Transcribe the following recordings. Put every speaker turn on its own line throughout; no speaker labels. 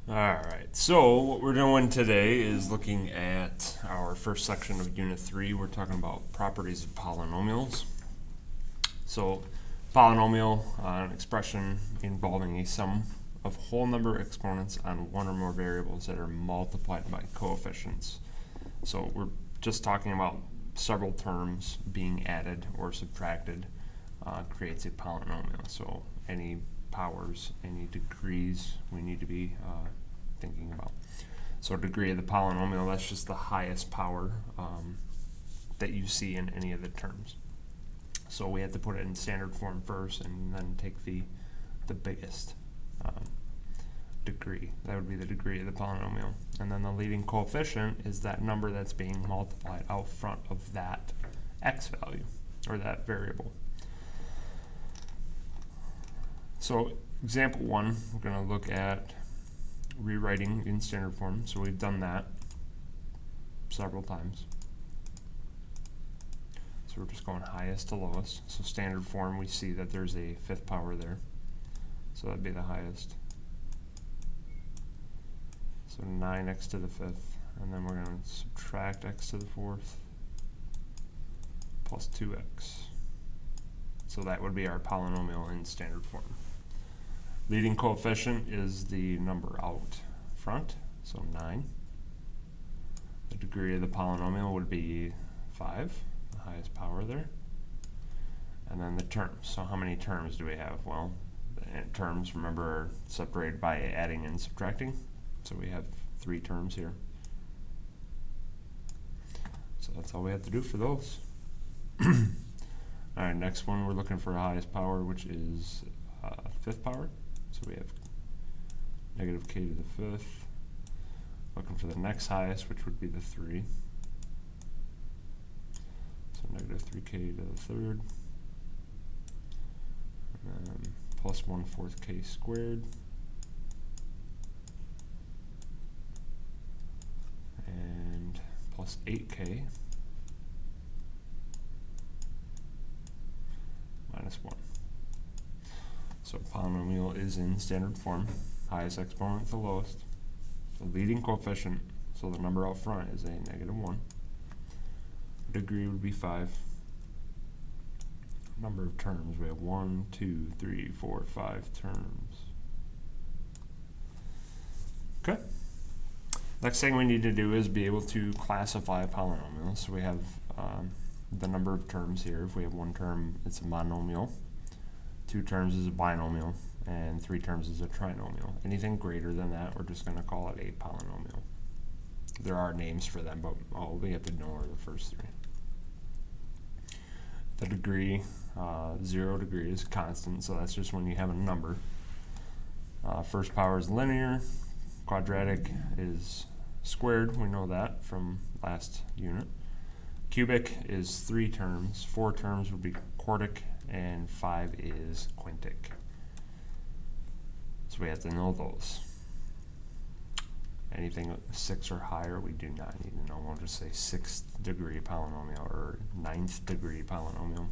Alright, so what we're doing today is looking at our first section of Unit 3. We're talking about properties of polynomials. So, polynomial, an expression involving a sum of whole number exponents on one or more variables that are multiplied by coefficients. So we're just talking about several terms being added or subtracted creates a polynomial. So any powers, any degrees we need to be thinking about. So degree of the polynomial, that's just the highest power that you see in any of the terms. So we have to put it in standard form first and then take the biggest degree. That would be the degree of the polynomial. And then the leading coefficient is that number that's being multiplied out front of that x value, or that variable. So example 1, we're going to look at rewriting in standard form. So we've done that several times. So we're just going highest to lowest. So standard form, we see that there's a fifth power there. So that'd be the highest. So 9x to the fifth. And then we're going to subtract x to the fourth plus 2x. So that would be our polynomial in standard form. Leading coefficient is the number out front, so 9. The degree of the polynomial would be 5, the highest power there. And then the terms. So how many terms do we have? Well, the terms, remember, are separated by adding and subtracting. So we have 3 terms here. So that's all we have to do for those. Alright, next one, we're looking for the highest power, which is fifth power. So we have negative k to the fifth. Looking for the next highest, which would be the 3. So negative 3k to the third. And then plus 1/4 k squared. And plus 8k minus 1. So polynomial is in standard form, highest exponent to lowest. The leading coefficient, so the number out front, is a negative 1. Degree would be 5. Number of terms, we have 1, 2, 3, 4, 5 terms. Okay. Next thing we need to do is be able to classify a polynomial. So we have the number of terms here. If we have 1 term, it's a monomial. 2 terms is a binomial, and 3 terms is a trinomial. Anything greater than that, we're just going to call it a polynomial. There are names for them, but all we have to know are the first 3. The degree, 0 degree is constant, so that's just when you have a number. First power is linear. Quadratic is squared, we know that from last unit. Cubic is 3 terms. 4 terms would be quartic, and 5 is quintic. So we have to know those. Anything 6 or higher, we do not need to know. We'll just say 6th degree polynomial or 9th degree polynomial.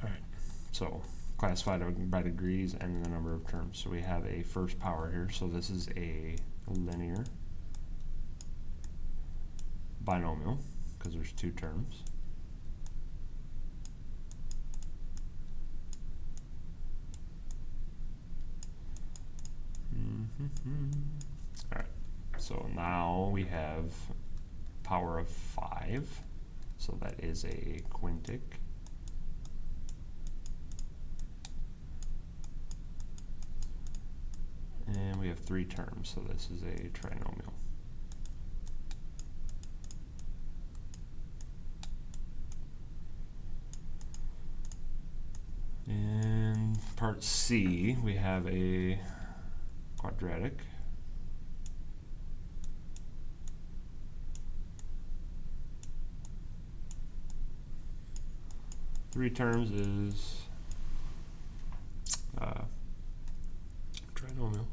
Alright, so classified by degrees and the number of terms. So we have a first power here. So this is a linear binomial because there's 2 terms. Alright, so now we have power of 5, so that is a quintic. And we have 3 terms, so this is a trinomial. And part C, we have a quadratic. Three terms is trinomial.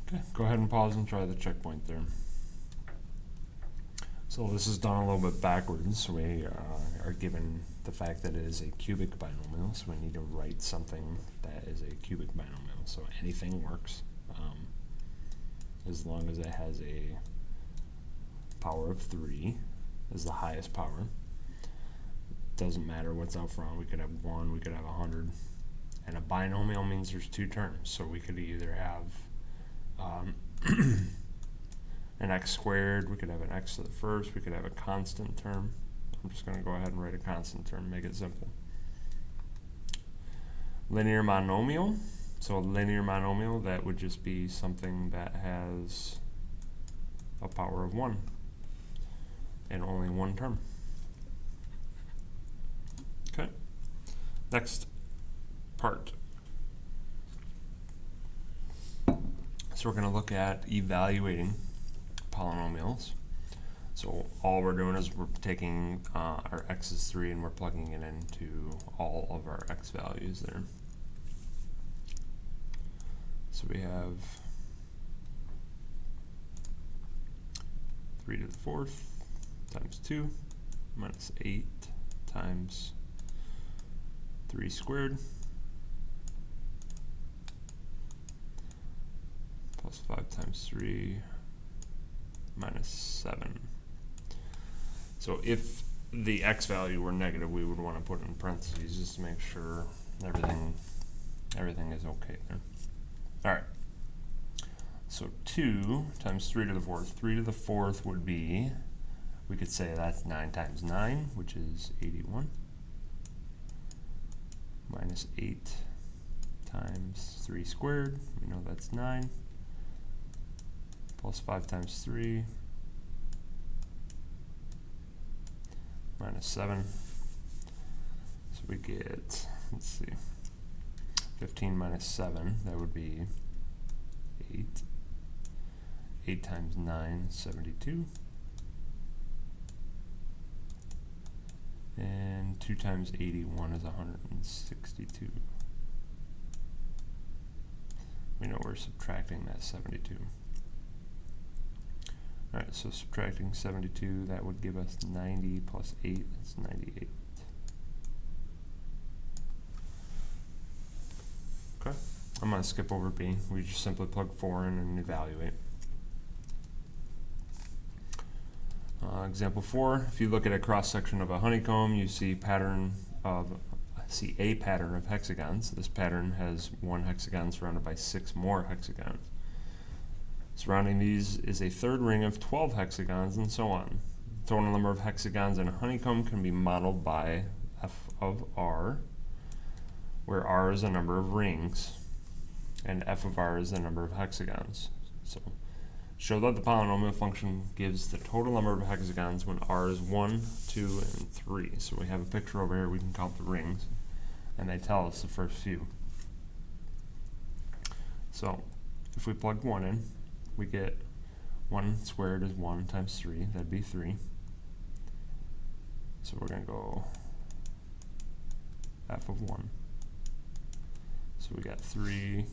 Okay, go ahead and pause and try the checkpoint there. So this is done a little bit backwards. So we are given the fact that it is a cubic binomial, so we need to write something that is a cubic binomial. So anything works, as long as it has a power of 3 as the highest power. Doesn't matter what's out front. We could have 1, we could have 100. And a binomial means there's 2 terms. So we could either have an x squared, we could have an x to the first, we could have a constant term. I'm just going to go ahead and write a constant term, make it simple. Linear monomial. So a linear monomial, that would just be something that has a power of 1 and only 1 term. Okay. Next part. So we're going to look at evaluating polynomials. So all we're doing is we're taking our x is 3 and we're plugging it into all of our x values there. So we have 3 to the 4th times 2 minus 8 times 3 squared plus 5 times 3 minus 7. So if the x value were negative, we would want to put it in parentheses just to make sure everything is okay there. All right. So 2 times 3 to the 4th. 3 to the 4th would be, we could say that's 9 times 9, which is 81, minus 8 times 3 squared. We know that's 9. Plus 5 times 3 minus 7. So we get, let's see, 15 minus 7, that would be 8. 8 times 9 is 72. And 2 times 81 is 162. We know we're subtracting that 72. Alright, so subtracting 72, that would give us 90 plus 8, that's 98. Okay, I'm going to skip over B. We just simply plug 4 in and evaluate. Example 4, if you look at a cross-section of a honeycomb, you see a pattern of hexagons. This pattern has 1 hexagon surrounded by 6 more hexagons. Surrounding these is a third ring of 12 hexagons, and so on. The total number of hexagons in a honeycomb can be modeled by f of r, where r is the number of rings, and f of r is the number of hexagons. So, show that the polynomial function gives the total number of hexagons when r is 1, 2, and 3. So we have a picture over here, we can count the rings, and they tell us the first few. So, if we plug 1 in, we get 1 squared is 1 times 3, that'd be 3. So we're going to go f of 1. So we got 3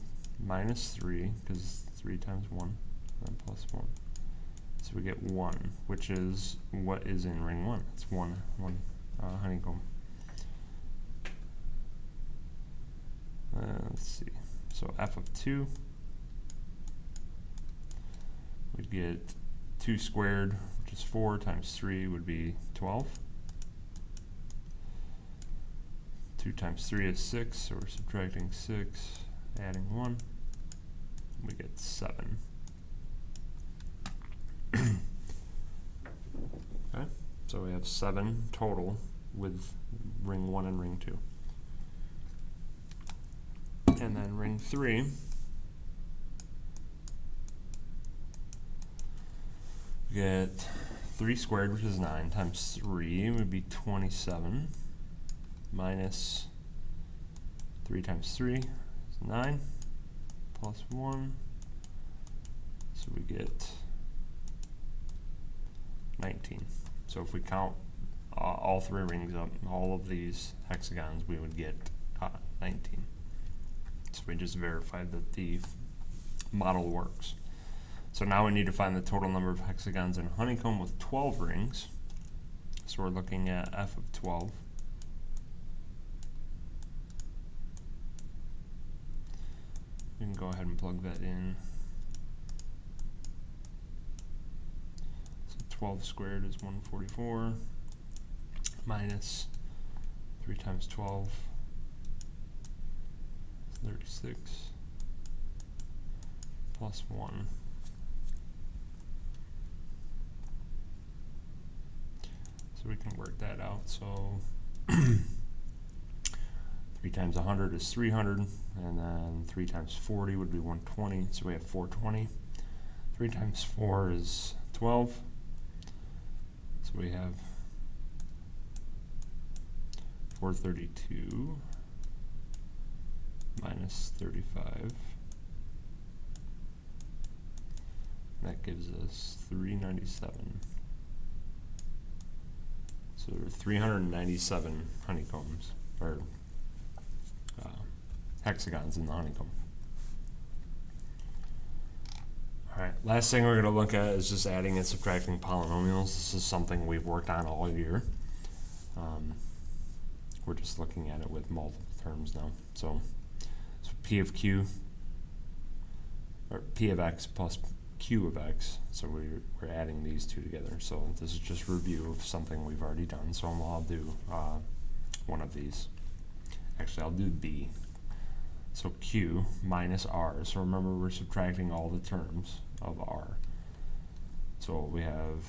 minus 3, because 3 times 1, and plus 1. So we get 1, which is what is in ring 1. It's one honeycomb. Let's see. So f of 2. We'd get 2 squared, which is 4, times 3 would be 12. 2 times 3 is 6, so we're subtracting 6, adding 1. We get 7. Okay, so we have 7 total with ring 1 and ring 2. And then ring 3. We get 3 squared, which is 9, times 3 would be 27, minus 3 times 3 is 9, plus 1, so we get 19. So if we count all 3 rings up, all of these hexagons, we would get 19. So we just verified that the model works. So now we need to find the total number of hexagons in a honeycomb with 12 rings. So we're looking at f of 12. We can go ahead and plug that in. So 12 squared is 144 minus 3 times 12 is 36 plus 1. So we can work that out. So 3 times 100 is 300, and then 3 times 40 would be 120, so we have 420. 3 times 4 is 12, so we have 432 minus 35. That gives us 397. So there are 397 honeycombs, or hexagons in the honeycomb. Alright, last thing we're going to look at is just adding and subtracting polynomials. This is something we've worked on all year. We're just looking at it with multiple terms now. So P of Q, or P of X plus Q of X. So we're adding these two together. So this is just review of something we've already done. So I'll do one of these. Actually, I'll do B. So Q minus R. So remember, we're subtracting all the terms of R. So we have,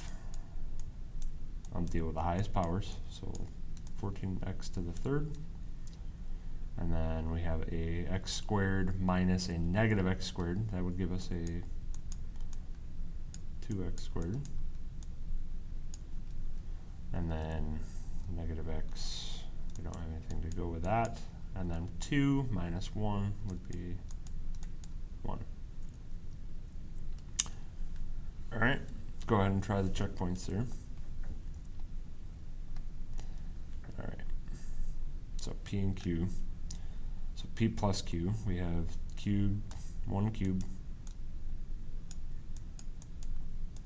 I'll deal with the highest powers. So 14x to the third. And then we have a x squared minus a negative x squared. That would give us a 2x squared. And then negative x, we don't have anything to go with that. And then 2 minus 1 would be 1. All right, let's go ahead and try the checkpoints there. All right, so P and Q. So P plus Q, we have cubed, 1 cubed.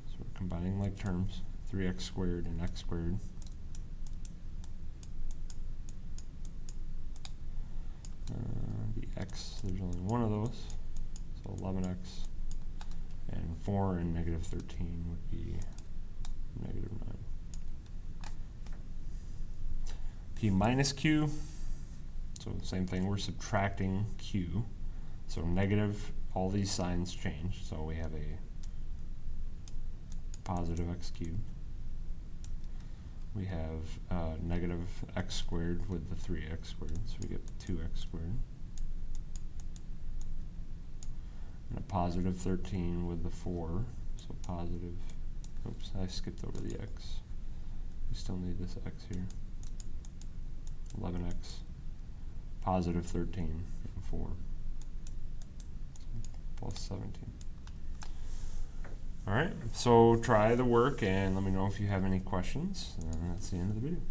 So we're combining like terms, 3x squared and x squared. The x, there's only one of those, so 11x, and 4 and negative 13 would be negative 9. P minus Q, so same thing, we're subtracting Q, so negative, all these signs change, so we have a positive x cubed. We have negative x squared with the 3x squared, so we get 2x squared. And a positive 13 with the 4, so positive, oops, I skipped over the x. We still need this x here. 11x, positive 13 and 4, plus 17. All right, so try the work and let me know if you have any questions, and that's the end of the video.